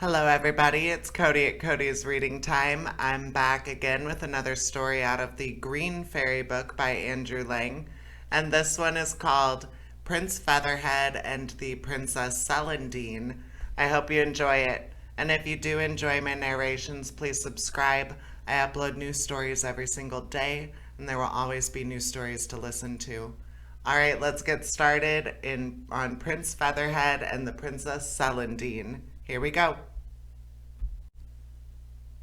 Hello, everybody. It's Cody at Cody's Reading Time. I'm back again with another story out of the Green Fairy book by Andrew Lang. And this one is called Prince Featherhead and the Princess Celandine. I hope you enjoy it. And if you do enjoy my narrations, please subscribe. I upload new stories every single day, and there will always be new stories to listen to. All right, let's get started on Prince Featherhead and the Princess Celandine. Here we go.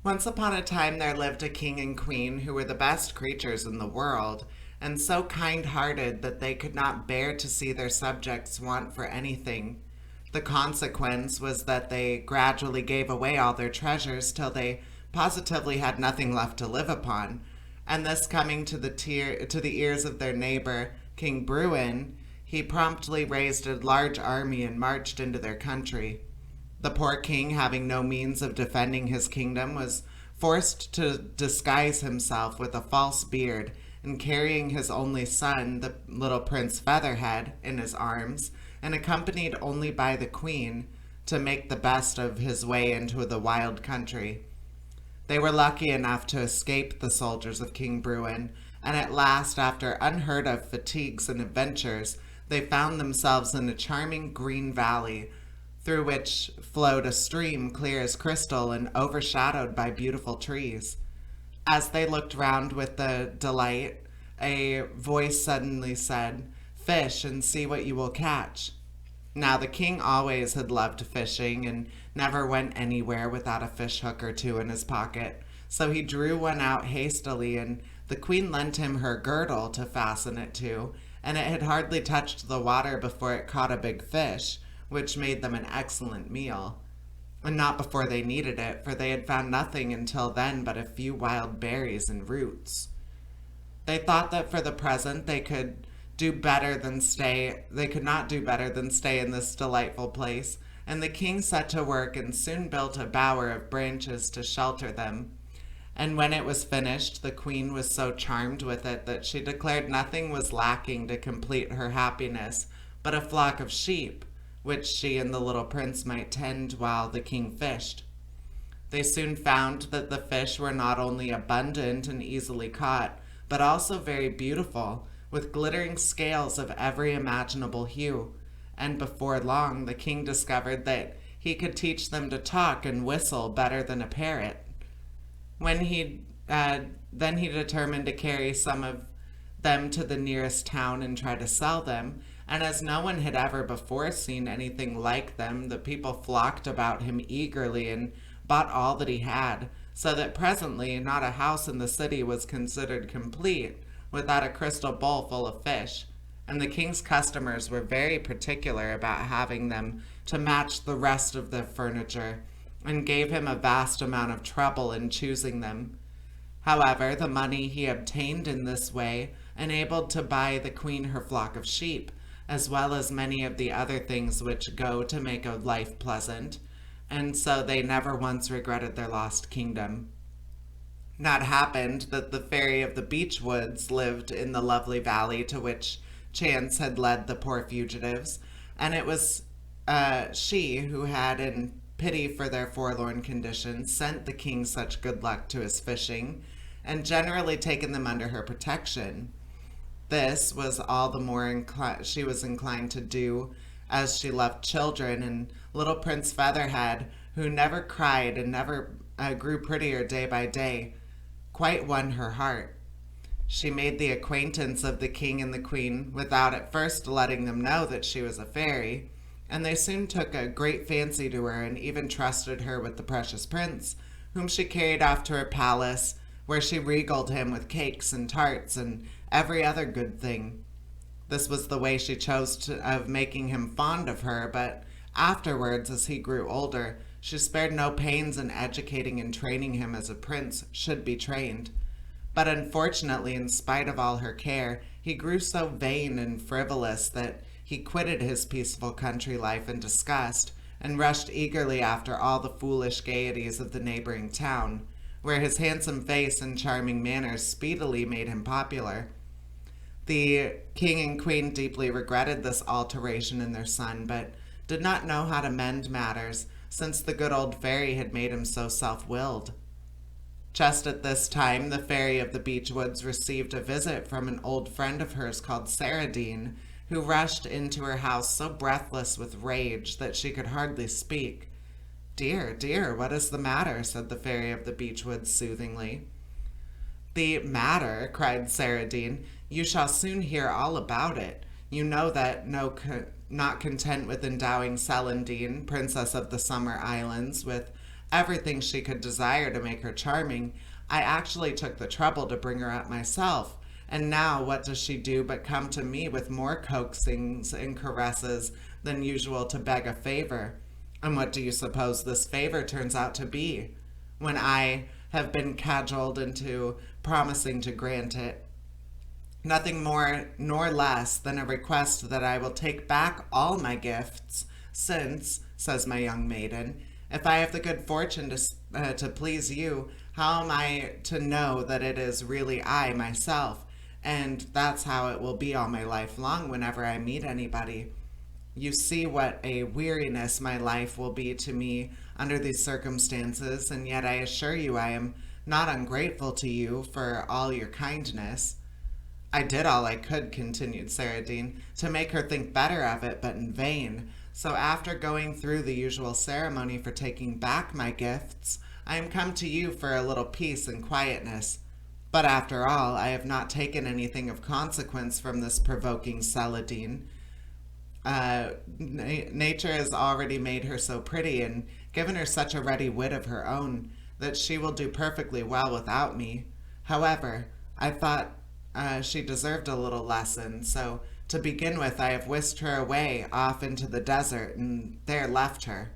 Once upon a time there lived a king and queen who were the best creatures in the world, and so kind-hearted that they could not bear to see their subjects want for anything. The consequence was that they gradually gave away all their treasures till they positively had nothing left to live upon, and this coming to the ears of their neighbor, King Bruin, he promptly raised a large army and marched into their country. The poor king, having no means of defending his kingdom, was forced to disguise himself with a false beard, and carrying his only son, the little Prince Featherhead, in his arms, and accompanied only by the queen, to make the best of his way into the wild country. They were lucky enough to escape the soldiers of King Bruin, and at last, after unheard of fatigues and adventures, they found themselves in a charming green valley, through which flowed a stream clear as crystal and overshadowed by beautiful trees. As they looked round with the delight, a voice suddenly said, "Fish and see what you will catch." Now the king always had loved fishing and never went anywhere without a fish hook or two in his pocket, so he drew one out hastily, and the queen lent him her girdle to fasten it to, and it had hardly touched the water before it caught a big fish, which made them an excellent meal. And not before they needed it, for they had found nothing until then but a few wild berries and roots. They thought that for the present they could not do better than stay in this delightful place, and the king set to work and soon built a bower of branches to shelter them. And when it was finished, the queen was so charmed with it that she declared nothing was lacking to complete her happiness but a flock of sheep, which she and the little prince might tend while the king fished. They soon found that the fish were not only abundant and easily caught, but also very beautiful, with glittering scales of every imaginable hue, and before long the king discovered that he could teach them to talk and whistle better than a parrot. Then he determined to carry some of them to the nearest town and try to sell them, and as no one had ever before seen anything like them, the people flocked about him eagerly and bought all that he had, so that presently not a house in the city was considered complete without a crystal bowl full of fish, and the king's customers were very particular about having them to match the rest of the furniture, and gave him a vast amount of trouble in choosing them. However, the money he obtained in this way enabled to buy the queen her flock of sheep, as well as many of the other things which go to make a life pleasant, and so they never once regretted their lost kingdom. Now it happened that the fairy of the beech woods lived in the lovely valley to which chance had led the poor fugitives, and it was she who had, in pity for their forlorn condition, sent the king such good luck to his fishing, and generally taken them under her protection. This was all the more she was inclined to do, as she loved children, and little Prince Featherhead, who never cried and never grew prettier day by day, quite won her heart. She made the acquaintance of the king and the queen without at first letting them know that she was a fairy, and they soon took a great fancy to her and even trusted her with the precious prince, whom she carried off to her palace, where she regaled him with cakes and tarts and every other good thing. This was the way she chose of making him fond of her, but afterwards, as he grew older, she spared no pains in educating and training him as a prince should be trained. But unfortunately, in spite of all her care, he grew so vain and frivolous that he quitted his peaceful country life in disgust, and rushed eagerly after all the foolish gaieties of the neighboring town, where his handsome face and charming manners speedily made him popular. The king and queen deeply regretted this alteration in their son, but did not know how to mend matters, since the good old fairy had made him so self-willed. Just at this time, the fairy of the beech woods received a visit from an old friend of hers called Celandine, who rushed into her house so breathless with rage that she could hardly speak. "Dear, dear, what is the matter?" said the fairy of the beech woods soothingly. "The matter?" cried Celandine. "You shall soon hear all about it. You know that not content with endowing Celandine, Princess of the Summer Islands, with everything she could desire to make her charming, I actually took the trouble to bring her up myself. And now what does she do but come to me with more coaxings and caresses than usual to beg a favor? And what do you suppose this favor turns out to be, when I have been cajoled into promising to grant it? Nothing more nor less than a request that I will take back all my gifts, since, says my young maiden, if I have the good fortune to please you, how am I to know that it is really I myself? And that's how it will be all my life long whenever I meet anybody. You see what a weariness my life will be to me under these circumstances, and yet I assure you I am not ungrateful to you for all your kindness." "I did all I could," continued Celandine, "to make her think better of it, but in vain. So after going through the usual ceremony for taking back my gifts, I am come to you for a little peace and quietness. But after all, I have not taken anything of consequence from this provoking Celandine. Nature has already made her so pretty and given her such a ready wit of her own that she will do perfectly well without me. However, I thought she deserved a little lesson, so to begin with I have whisked her away off into the desert and there left her."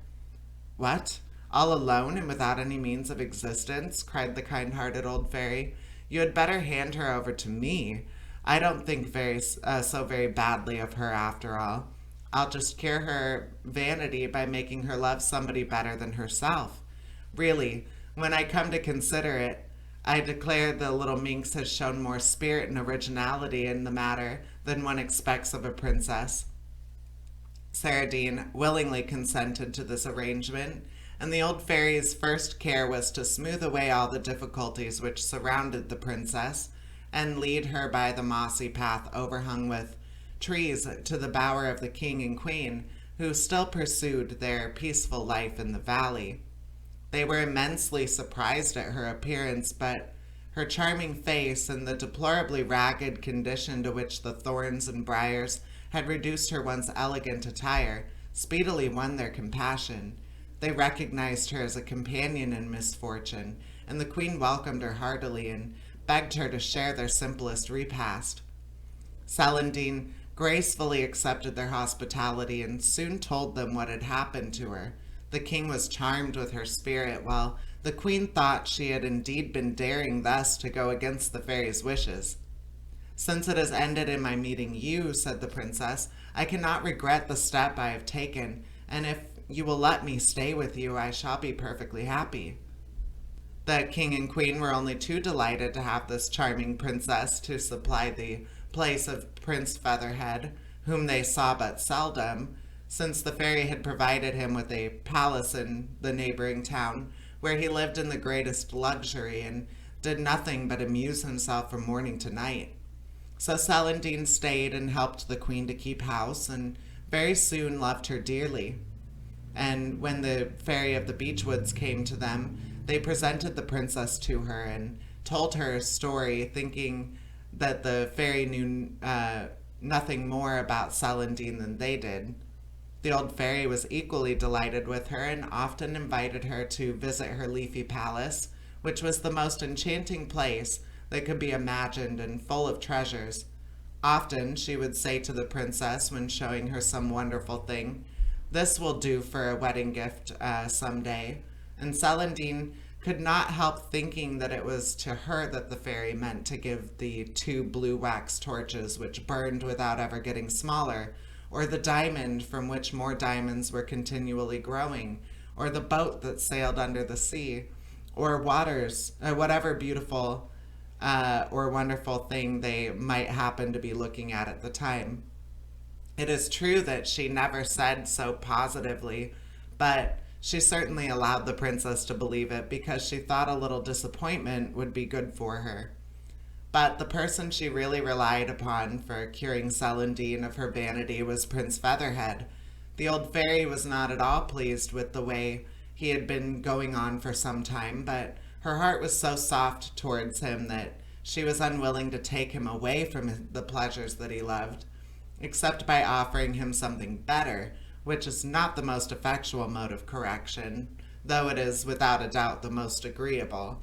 "What? All alone and without any means of existence?" cried the kind-hearted old fairy. "You had better hand her over to me. I don't think so very badly of her after all. I'll just cure her vanity by making her love somebody better than herself. Really, when I come to consider it, I declare the little minx has shown more spirit and originality in the matter than one expects of a princess." Celandine willingly consented to this arrangement, and the old fairy's first care was to smooth away all the difficulties which surrounded the princess, and lead her by the mossy path overhung with trees to the bower of the king and queen, who still pursued their peaceful life in the valley. They were immensely surprised at her appearance, but her charming face and the deplorably ragged condition to which the thorns and briars had reduced her once elegant attire speedily won their compassion. They recognized her as a companion in misfortune, and the queen welcomed her heartily and begged her to share their simplest repast. Celandine gracefully accepted their hospitality and soon told them what had happened to her. The king was charmed with her spirit, while the queen thought she had indeed been daring thus to go against the fairy's wishes. "Since it has ended in my meeting you," said the princess, "I cannot regret the step I have taken, and if you will let me stay with you, I shall be perfectly happy." The king and queen were only too delighted to have this charming princess to supply the place of Prince Featherhead, whom they saw but seldom, since the fairy had provided him with a palace in the neighboring town, where he lived in the greatest luxury and did nothing but amuse himself from morning to night. So Celandine stayed and helped the queen to keep house, and very soon loved her dearly. And when the fairy of the beech woods came to them, they presented the princess to her and told her a story, thinking that the fairy knew nothing more about Celandine than they did. The old fairy was equally delighted with her and often invited her to visit her leafy palace, which was the most enchanting place that could be imagined and full of treasures. Often she would say to the princess when showing her some wonderful thing, "This will do for a wedding gift some day," and Celandine could not help thinking that it was to her that the fairy meant to give the 2 blue wax torches which burned without ever getting smaller, or the diamond from which more diamonds were continually growing, or the boat that sailed under the sea, or whatever beautiful or wonderful thing they might happen to be looking at the time. It is true that she never said so positively, but She certainly allowed the princess to believe it because she thought a little disappointment would be good for her. But the person she really relied upon for curing Celandine of her vanity was Prince Featherhead. The old fairy was not at all pleased with the way he had been going on for some time, but her heart was so soft towards him that she was unwilling to take him away from the pleasures that he loved, except by offering him something better, which is not the most effectual mode of correction, though it is without a doubt the most agreeable.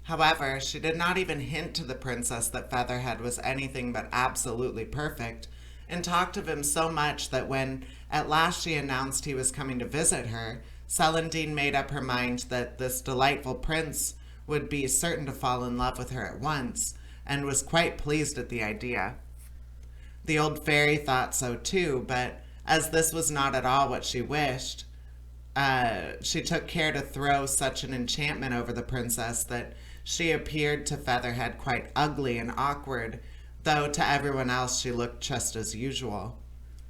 However, she did not even hint to the princess that Featherhead was anything but absolutely perfect, and talked of him so much that when at last she announced he was coming to visit her, Celandine made up her mind that this delightful prince would be certain to fall in love with her at once, and was quite pleased at the idea. The old fairy thought so too, but as this was not at all what she wished, she took care to throw such an enchantment over the princess that she appeared to Featherhead quite ugly and awkward, though to everyone else she looked just as usual.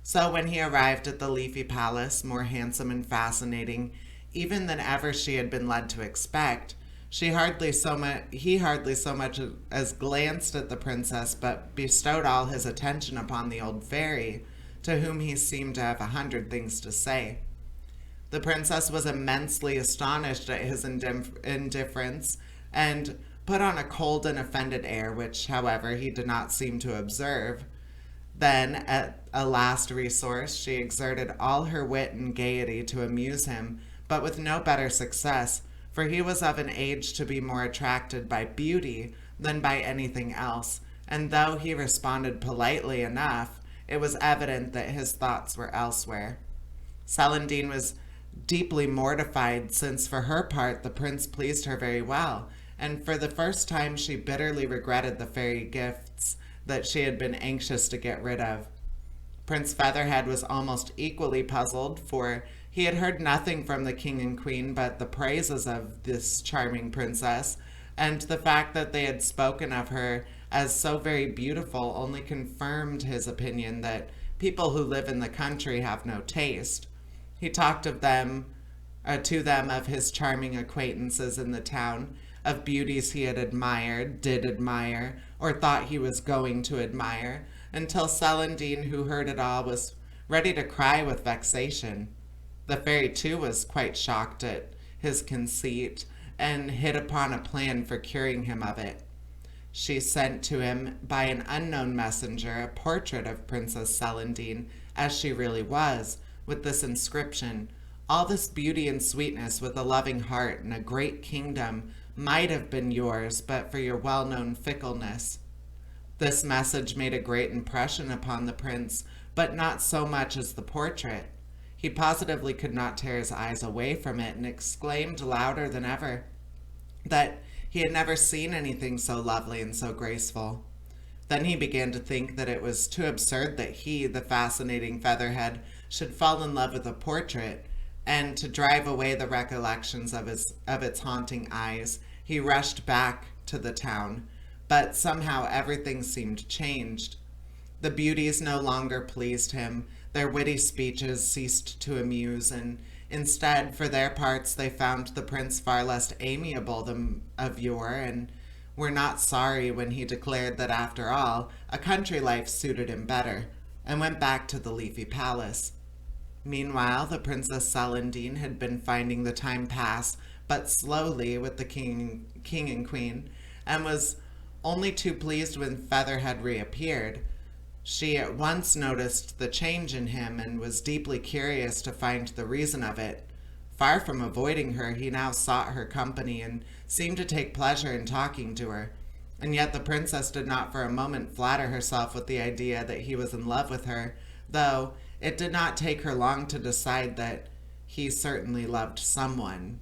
So when he arrived at the Leafy Palace, more handsome and fascinating even than ever she had been led to expect, he hardly so much as glanced at the princess, but bestowed all his attention upon the old fairy, to whom he seemed to have 100 things to say. The princess was immensely astonished at his indifference, and put on a cold and offended air, which, however, he did not seem to observe. Then, at a last resource, she exerted all her wit and gaiety to amuse him, but with no better success, for he was of an age to be more attracted by beauty than by anything else, and though he responded politely enough, it was evident that his thoughts were elsewhere. Celandine was deeply mortified, since for her part the prince pleased her very well, and for the first time she bitterly regretted the fairy gifts that she had been anxious to get rid of. Prince Featherhead was almost equally puzzled, for he had heard nothing from the king and queen but the praises of this charming princess, and the fact that they had spoken of her as so very beautiful only confirmed his opinion that people who live in the country have no taste. He talked of them to them of his charming acquaintances in the town, of beauties he had admired, did admire, or thought he was going to admire, until Celandine, who heard it all, was ready to cry with vexation. The fairy, too, was quite shocked at his conceit, and hit upon a plan for curing him of it. She sent to him by an unknown messenger a portrait of Princess Celandine, as she really was, with this inscription: "All this beauty and sweetness, with a loving heart and a great kingdom, might have been yours but for your well-known fickleness." This message made a great impression upon the prince, but not so much as the portrait. He positively could not tear his eyes away from it, and exclaimed louder than ever that he had never seen anything so lovely and so graceful. Then he began to think that it was too absurd that he, the fascinating Featherhead, should fall in love with a portrait, and to drive away the recollections of its haunting eyes, he rushed back to the town. But somehow everything seemed changed. The beauties no longer pleased him, their witty speeches ceased to amuse, and instead, for their parts, they found the prince far less amiable than of yore, and were not sorry when he declared that, after all, a country life suited him better, and went back to the Leafy Palace. Meanwhile, the Princess Celandine had been finding the time pass but slowly with the king and queen, and was only too pleased when Featherhead reappeared. She at once noticed the change in him, and was deeply curious to find the reason of it. Far from avoiding her, he now sought her company, and seemed to take pleasure in talking to her. And yet the princess did not for a moment flatter herself with the idea that he was in love with her, though it did not take her long to decide that he certainly loved someone.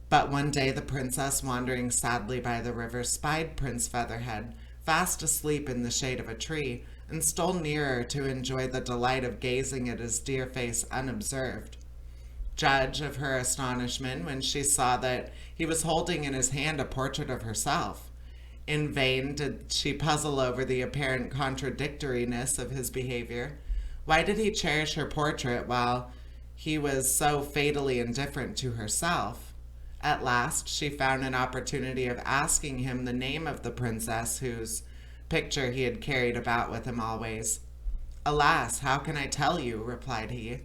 But one day the princess, wandering sadly by the river, spied Prince Featherhead, fast asleep in the shade of a tree, and stole nearer to enjoy the delight of gazing at his dear face unobserved. Judge of her astonishment when she saw that he was holding in his hand a portrait of herself. In vain did she puzzle over the apparent contradictoriness of his behavior. Why did he cherish her portrait while he was so fatally indifferent to herself. At last, she found an opportunity of asking him the name of the princess whose picture he had carried about with him always. "Alas, how can I tell you?" replied he.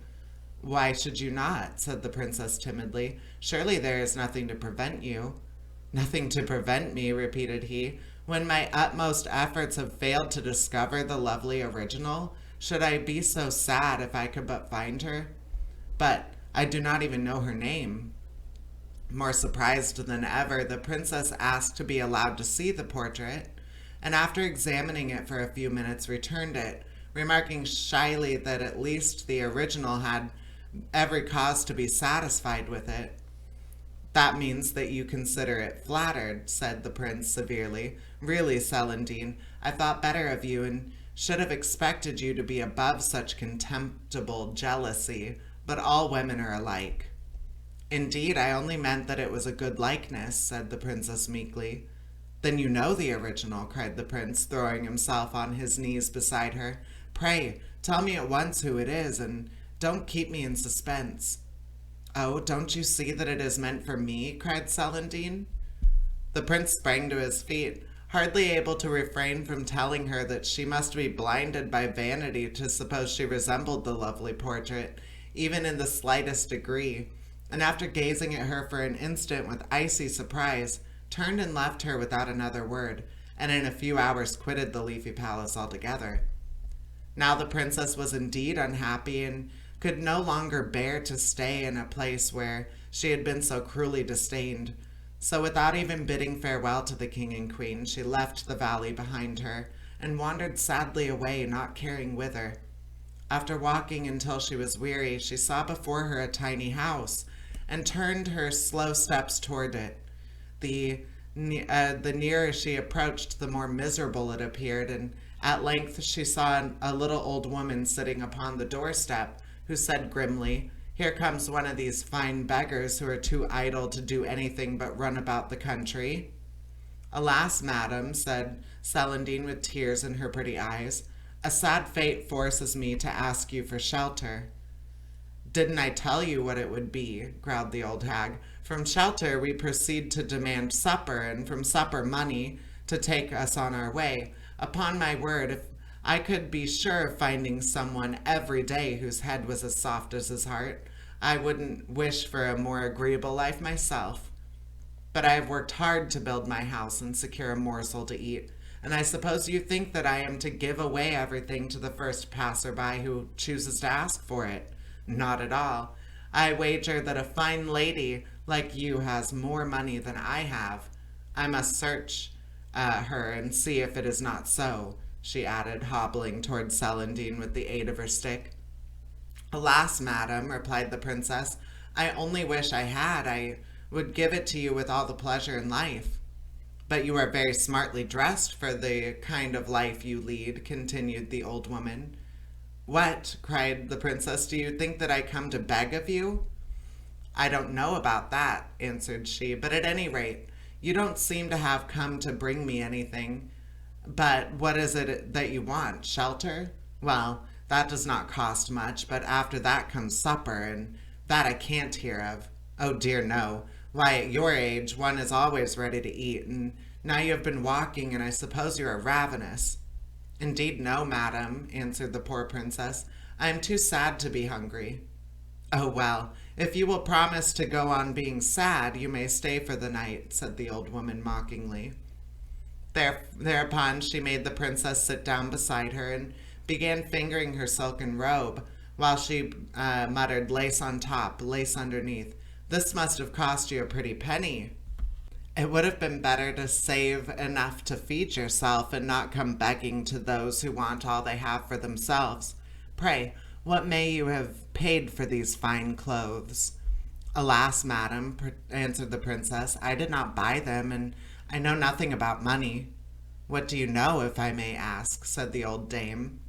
"Why should you not?" said the princess timidly. "Surely there is nothing to prevent you." "Nothing to prevent me," repeated he. "When my utmost efforts have failed to discover the lovely original, should I be so sad if I could but find her? But I do not even know her name." More surprised than ever, the princess asked to be allowed to see the portrait, and after examining it for a few minutes, returned it, remarking shyly that at least the original had every cause to be satisfied with it. "That means that you consider it flattered," said the prince severely. "Really, Celandine, I thought better of you and should have expected you to be above such contemptible jealousy, but all women are alike." "Indeed, I only meant that it was a good likeness," said the princess meekly. "Then you know the original," cried the prince, throwing himself on his knees beside her. "Pray, tell me at once who it is, and don't keep me in suspense." "Oh, don't you see that it is meant for me?" cried Celandine. The prince sprang to his feet, hardly able to refrain from telling her that she must be blinded by vanity to suppose she resembled the lovely portrait, even in the slightest degree, and after gazing at her for an instant with icy surprise, turned and left her without another word, and in a few hours quitted the Leafy Palace altogether. Now the princess was indeed unhappy, and could no longer bear to stay in a place where she had been so cruelly disdained. So without even bidding farewell to the king and queen, she left the valley behind her, and wandered sadly away, not caring whither. After walking until she was weary, she saw before her a tiny house, and turned her slow steps toward it. The nearer she approached, the more miserable it appeared, and at length she saw a little old woman sitting upon the doorstep, who said grimly, "Here comes one of these fine beggars who are too idle to do anything but run about the country." "Alas, madam," said Celandine with tears in her pretty eyes, "a sad fate forces me to ask you for shelter." "Didn't I tell you what it would be?" growled the old hag. "From shelter we proceed to demand supper, and from supper money to take us on our way. Upon my word, if I could be sure of finding someone every day whose head was as soft as his heart, I wouldn't wish for a more agreeable life myself. But I have worked hard to build my house and secure a morsel to eat, and I suppose you think that I am to give away everything to the first passerby who chooses to ask for it. Not at all. I wager that a fine lady like you has more money than I have. I must search her and see if it is not so," she added, hobbling toward Celandine with the aid of her stick. "Alas, madam," replied the princess, "I only wish I had. I would give it to you with all the pleasure in life." "But you are very smartly dressed for the kind of life you lead," continued the old woman. "What?" cried the princess. "Do you think that I come to beg of you?" "I don't know about that," answered she, "but at any rate, you don't seem to have come to bring me anything. But what is it that you want? Shelter? Well, that does not cost much, but after that comes supper, and that I can't hear of. Oh dear, no. Why, at your age, one is always ready to eat, and now you have been walking, and I suppose you are ravenous." "Indeed, no, madam," answered the poor princess. "I am too sad to be hungry." "Oh, well, if you will promise to go on being sad, you may stay for the night," said the old woman mockingly. Thereupon she made the princess sit down beside her and began fingering her silken robe, while she muttered, "Lace on top, lace underneath. This must have cost you a pretty penny. It would have been better to save enough to feed yourself and not come begging to those who want all they have for themselves. Pray, what may you have paid for these fine clothes?" "Alas, madam," answered the princess, "I did not buy them, and I know nothing about money." "What do you know, if I may ask?" said the old dame.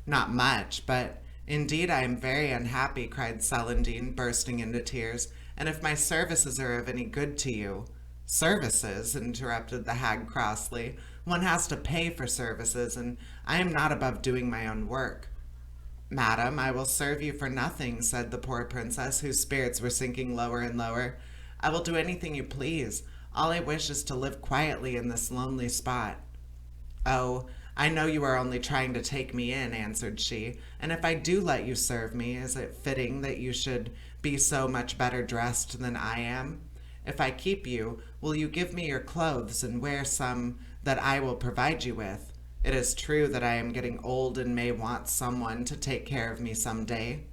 "Not much, but indeed I am very unhappy," cried Celandine, bursting into tears, "and if my services are of any good to you—" "Services?" interrupted the hag crossly. "One has to pay for services, and I am not above doing my own work." Madam, I will serve you for nothing, said the poor princess, whose spirits were sinking lower and lower. I will do anything you please. All I wish is to live quietly in this lonely spot. Oh, I know you are only trying to take me in, answered she, and if I do let you serve me, is it fitting that you should be so much better dressed than I am? If I keep you, will you give me your clothes and wear some that I will provide you with? It is true that I am getting old and may want someone to take care of me some day.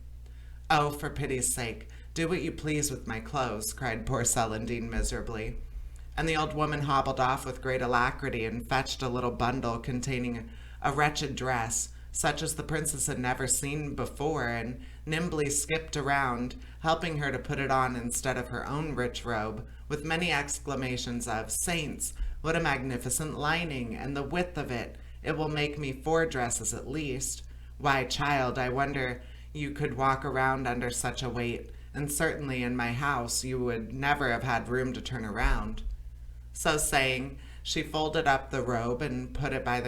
Oh, for pity's sake, do what you please with my clothes, cried poor Celandine miserably. And the old woman hobbled off with great alacrity and fetched a little bundle containing a wretched dress, such as the princess had never seen before, and nimbly skipped around, helping her to put it on instead of her own rich robe, with many exclamations of, "Saints, what a magnificent lining, and the width of it! It will make me 4 dresses at least. Why, child, I wonder you could walk around under such a weight, and certainly in my house you would never have had room to turn around." So saying, she folded up the robe and put it by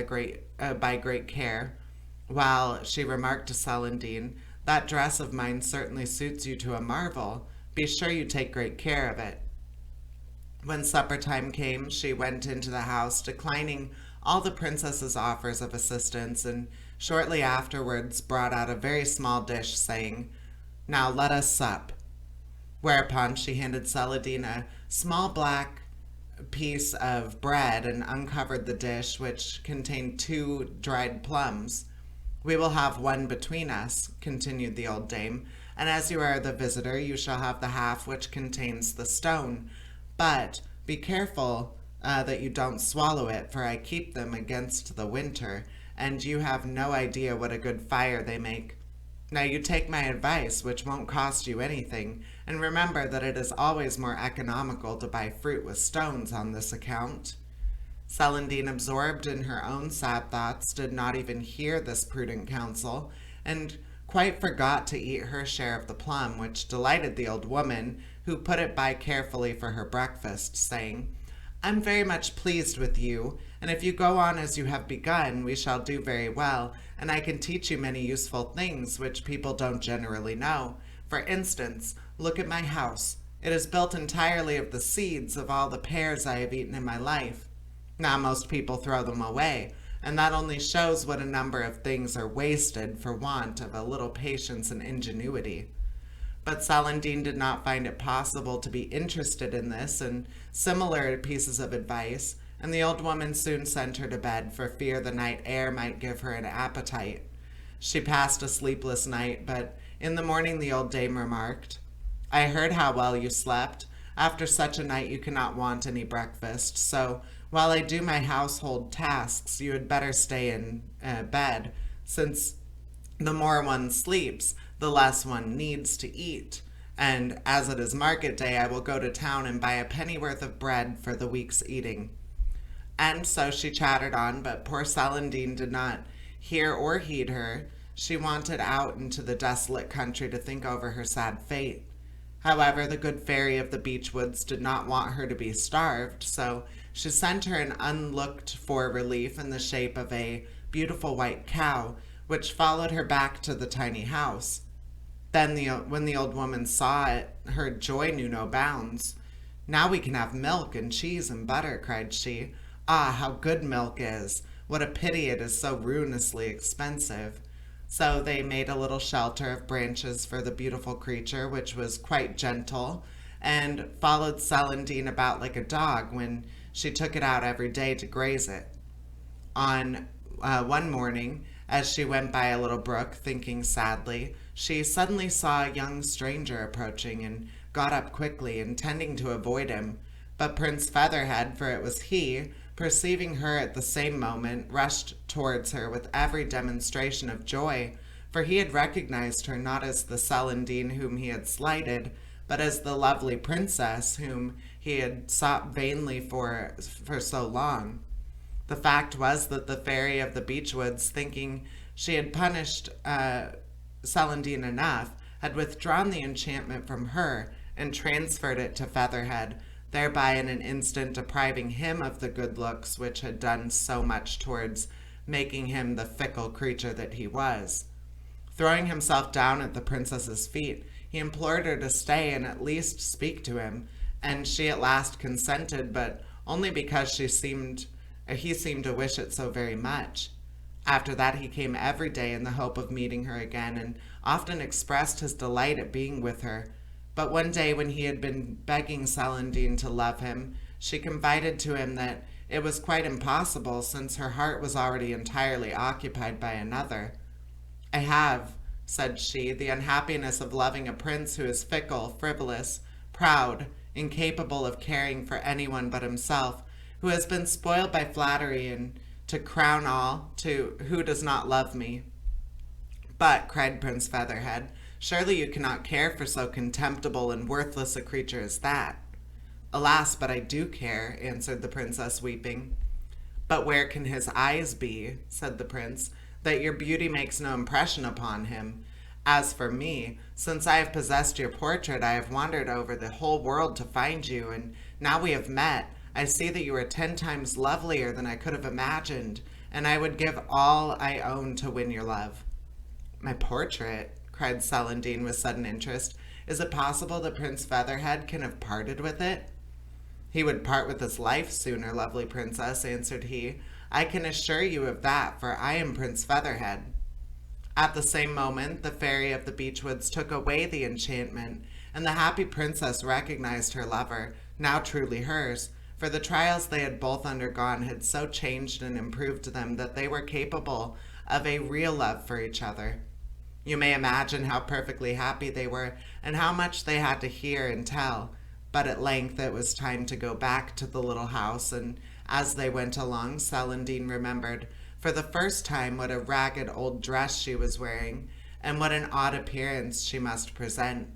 great care, while she remarked to Celandine, "That dress of mine certainly suits you to a marvel. Be sure you take great care of it." When supper time came, she went into the house, declining all the princess's offers of assistance, and shortly afterwards brought out a very small dish, saying, "Now let us sup." Whereupon she handed Celandine a small black piece of bread and uncovered the dish, which contained 2 dried plums. "We will have one between us," continued the old dame, "and as you are the visitor, you shall have the half which contains the stone. But be careful that you don't swallow it, for I keep them against the winter, and you have no idea what a good fire they make. Now you take my advice, which won't cost you anything, and remember that it is always more economical to buy fruit with stones on this account." Celandine, absorbed in her own sad thoughts, did not even hear this prudent counsel, and quite forgot to eat her share of the plum, which delighted the old woman, who put it by carefully for her breakfast, saying, "I'm very much pleased with you, and if you go on as you have begun, we shall do very well, and I can teach you many useful things which people don't generally know. For instance, look at my house. It is built entirely of the seeds of all the pears I have eaten in my life. Now most people throw them away, and that only shows what a number of things are wasted for want of a little patience and ingenuity." But Celandine did not find it possible to be interested in this and similar pieces of advice, and the old woman soon sent her to bed for fear the night air might give her an appetite. She passed a sleepless night, but in the morning the old dame remarked, "I heard how well you slept. After such a night you cannot want any breakfast, so while I do my household tasks, you had better stay in bed, since the more one sleeps, the less one needs to eat. And as it is market day, I will go to town and buy a pennyworth of bread for the week's eating." And so she chattered on, but poor Celandine did not hear or heed her. She wanted out into the desolate country to think over her sad fate. However, the good fairy of the beech woods did not want her to be starved, so she sent her an unlooked-for relief in the shape of a beautiful white cow, which followed her back to the tiny house. Then when the old woman saw it, her joy knew no bounds. "Now we can have milk and cheese and butter," cried she. "Ah, how good milk is! What a pity it is so ruinously expensive." So they made a little shelter of branches for the beautiful creature, which was quite gentle, and followed Celandine about like a dog when she took it out every day to graze it. On one morning, as she went by a little brook, thinking sadly, she suddenly saw a young stranger approaching, and got up quickly, intending to avoid him. But Prince Featherhead, for it was he, perceiving her at the same moment, rushed towards her with every demonstration of joy, for he had recognized her not as the Celandine whom he had slighted, but as the lovely princess whom he had sought vainly for so long. The fact was that the fairy of the beech woods, thinking she had punished Celandine enough, had withdrawn the enchantment from her and transferred it to Featherhead, thereby in an instant depriving him of the good looks which had done so much towards making him the fickle creature that he was. Throwing himself down at the princess's feet, he implored her to stay and at least speak to him, and she at last consented, but only because he seemed to wish it so very much. After that he came every day in the hope of meeting her again, and often expressed his delight at being with her. But one day when he had been begging Celandine to love him, she confided to him that it was quite impossible, since her heart was already entirely occupied by another. "I have," said she, "the unhappiness of loving a prince who is fickle, frivolous, proud, incapable of caring for anyone but himself, who has been spoiled by flattery, and, to crown all, who does not love me." "But," cried Prince Featherhead, "surely you cannot care for so contemptible and worthless a creature as that." "Alas, but I do care," answered the princess, weeping. "But where can his eyes be," said the prince, "that your beauty makes no impression upon him? As for me, since I have possessed your portrait, I have wandered over the whole world to find you, and now we have met, I see that you are 10 times lovelier than I could have imagined, and I would give all I own to win your love." "My portrait?" cried Celandine with sudden interest. "Is it possible that Prince Featherhead can have parted with it?" "He would part with his life sooner, lovely princess," answered he. "I can assure you of that, for I am Prince Featherhead." At the same moment, the fairy of the beechwoods took away the enchantment, and the happy princess recognized her lover, now truly hers, for the trials they had both undergone had so changed and improved them that they were capable of a real love for each other. You may imagine how perfectly happy they were, and how much they had to hear and tell. But at length it was time to go back to the little house, and as they went along, Celandine remembered for the first time what a ragged old dress she was wearing, and what an odd appearance she must present.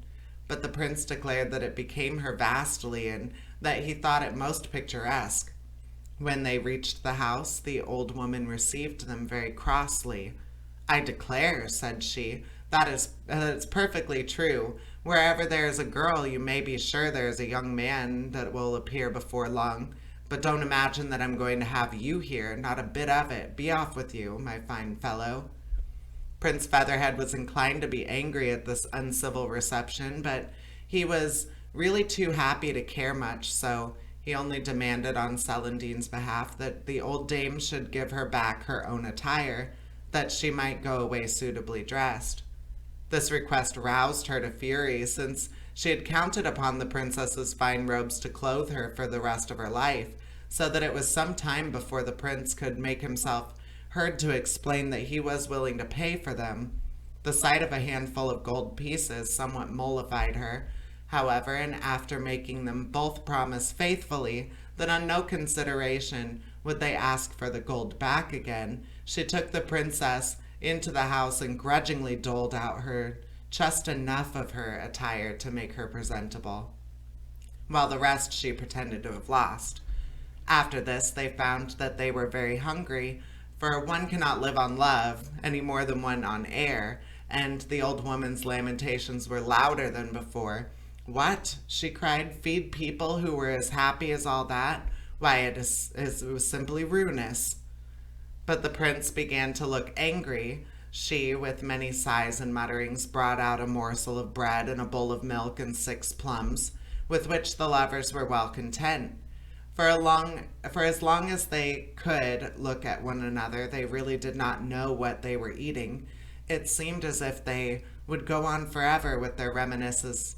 But the prince declared that it became her vastly, and that he thought it most picturesque. When they reached the house, the old woman received them very crossly. "I declare," said she, that is perfectly true. Wherever there is a girl, you may be sure there is a young man that will appear before long. But don't imagine that I'm going to have you here, not a bit of it. Be off with you, my fine fellow." Prince Featherhead was inclined to be angry at this uncivil reception, but he was really too happy to care much, so he only demanded on Celandine's behalf that the old dame should give her back her own attire, that she might go away suitably dressed. This request roused her to fury, since she had counted upon the princess's fine robes to clothe her for the rest of her life, so that it was some time before the prince could make himself heard to explain that he was willing to pay for them. The sight of a handful of gold pieces somewhat mollified her, however, and after making them both promise faithfully that on no consideration would they ask for the gold back again, she took the princess into the house and grudgingly doled out her just enough of her attire to make her presentable, while the rest she pretended to have lost. After this, they found that they were very hungry, for one cannot live on love any more than one on air, and the old woman's lamentations were louder than before. "What?" she cried. "Feed people who were as happy as all that? Why, it was simply ruinous." But the prince began to look angry. She, with many sighs and mutterings, brought out a morsel of bread and a bowl of milk and 6 plums, with which the lovers were well content. For as long as they could look at one another, they really did not know what they were eating. It seemed as if they would go on forever with their reminiscences,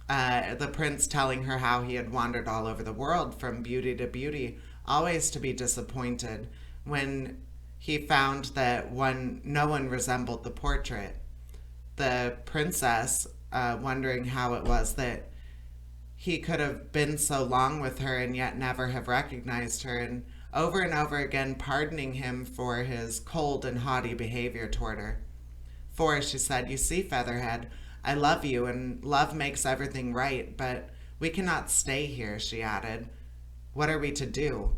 the prince telling her how he had wandered all over the world from beauty to beauty, always to be disappointed when he found that no one resembled the portrait. The princess, wondering how it was that he could have been so long with her and yet never have recognized her, and over again pardoning him for his cold and haughty behavior toward her. "For," she said, "you see, Featherhead, I love you, and love makes everything right, but we cannot stay here," she added. "What are we to do?"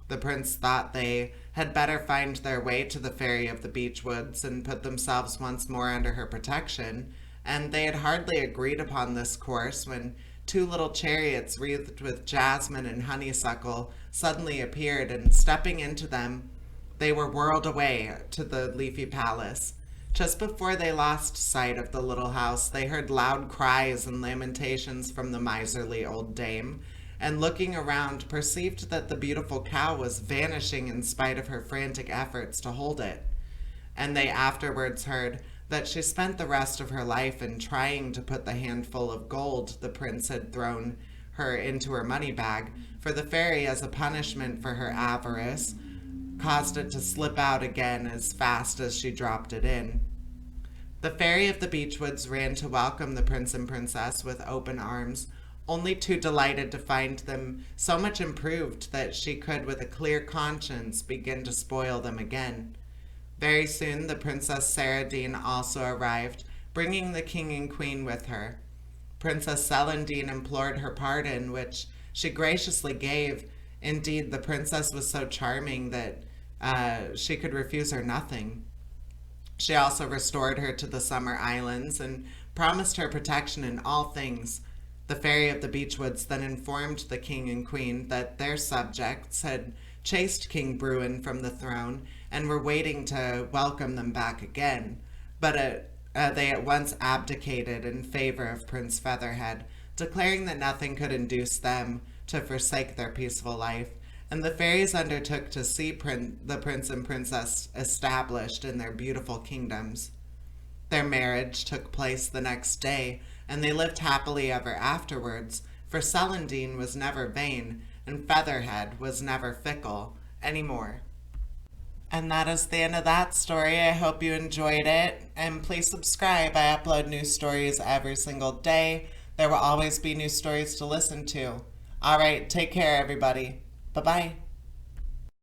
The prince thought they had better find their way to the fairy of the beechwoods and put themselves once more under her protection, and they had hardly agreed upon this course when 2 little chariots wreathed with jasmine and honeysuckle suddenly appeared, and stepping into them, they were whirled away to the leafy palace. Just before they lost sight of the little house, they heard loud cries and lamentations from the miserly old dame, and looking around, perceived that the beautiful cow was vanishing in spite of her frantic efforts to hold it. And they afterwards heard that she spent the rest of her life in trying to put the handful of gold the prince had thrown her into her money bag, for the fairy, as a punishment for her avarice, caused it to slip out again as fast as she dropped it in. The fairy of the Beechwoods ran to welcome the prince and princess with open arms, only too delighted to find them so much improved that she could, with a clear conscience, begin to spoil them again. Very soon the Princess Celandine also arrived, bringing the king and queen with her. Princess Celandine implored her pardon, which she graciously gave. Indeed, the princess was so charming that she could refuse her nothing. She also restored her to the Summer Islands and promised her protection in all things. The fairy of the Beechwoods then informed the king and queen that their subjects had chased King Bruin from the throne and were waiting to welcome them back again, but they at once abdicated in favor of Prince Featherhead, declaring that nothing could induce them to forsake their peaceful life, and the fairies undertook to see the prince and princess established in their beautiful kingdoms. Their marriage took place the next day, and they lived happily ever afterwards, for Celandine was never vain, and Featherhead was never fickle anymore. And that is the end of that story. I hope you enjoyed it, and please subscribe. I upload new stories every single day. There will always be new stories to listen to. All right, take care, everybody. Bye-bye.